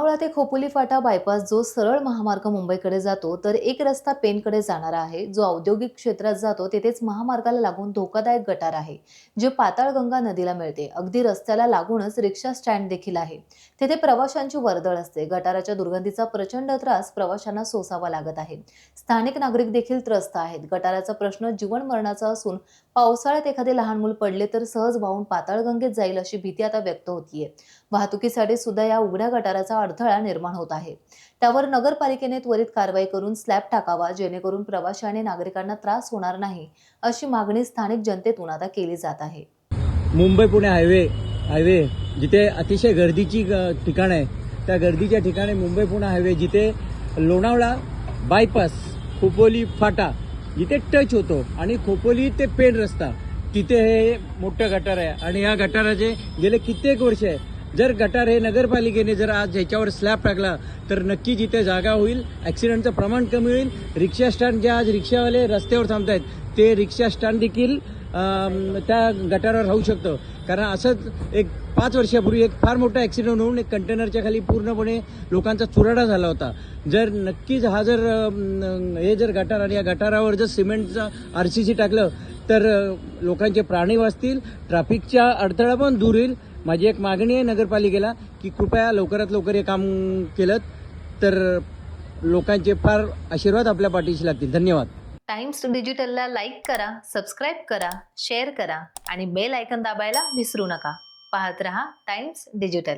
लोणावळा ते खोपोली फाटा बायपास जो सरळ महामार्ग मुंबईकडे जातो, तर एक रस्ता पेणकडे जाणारा आहे जो औद्योगिक क्षेत्रात जातो. तेथेच महामार्गाला लागून धोकादायक गटार आहे जे पाताळगंगा नदीला मिळते. अगदी रस्त्याला लागूनच रिक्षा स्टँड देखील आहे. तेथे प्रवाशांची वर्दळ असते. गटाराच्या दुर्गंधीचा प्रचंड त्रास प्रवाशांना सोसावा लागत आहे. स्थानिक नागरिक देखील त्रस्त आहेत. गटाराचा प्रश्न जीवन मरणाचा असून पावसाळ्यात एखादे लहान मूल पडले तर सहज वाहून पाताळगंगेत जाईल अशी भीती आता व्यक्त होतीये. वाहतुकीसाठी सुद्धा या उघड्या गटाराचा अडथळा निर्माण होत आहे. त्यावर नगरपालिकेने त्वरित कारवाई करून स्लॅब टाकावा, जेणेकरून प्रवाशी आणि नागरिकांना त्रास होणार नाही, अशी मागणी स्थानिक जनतेतून आता केली जात आहे. मुंबई पुणे हायवे जिथे अतिशय गर्दीची ठिकाण आहे, त्या गर्दीच्या ठिकाणी मुंबई पुणे हायवे जिथे लोणावळा बायपास खोपोली फाटा जिथे टच होतो आणि खोपोली ते पेण रस्ता तिथे हे मोठं गटार आहे. आणि या गटाराचे गेले कित्येक वर्ष आहे. जर गटार हे नगरपालिकेने जर आज ह्याच्यावर स्लॅब टाकला तर नक्की जिथे जागा होईल, ॲक्सिडेंटचं प्रमाण कमी होईल. रिक्षा स्टँड जे आज रिक्षावाले रस्त्यावर थांबत आहेत ते रिक्षा स्टँड देखील त्या गटारावर राहू शकतं. कारण असंच एक 5 वर्षापूर्वी एक फार मोठा ॲक्सिडेंट होऊन एक कंटेनरच्या खाली पूर्णपणे लोकांचा चुराडा झाला होता. जर नक्कीच हा जर हे जर गटार आणि या गटारावर जर सिमेंटचं RCC टाकलं तर लोकांचे प्राणी वाचतील, ट्रॅफिकचा अडथळा पण दूर होईल. माझी एक मागणी आहे नगरपालिकेला की कृपया लवकरात लवकर हे काम केलं तर लोकांचे फार आशीर्वाद आपल्या पाठीशी लागतील. धन्यवाद. टाइम्स डिजिटलला लाईक करा, सबस्क्राईब करा, शेअर करा आणि बेल आयकॉन दाबायला विसरू नका. पाहत रहा टाइम्स डिजिटल.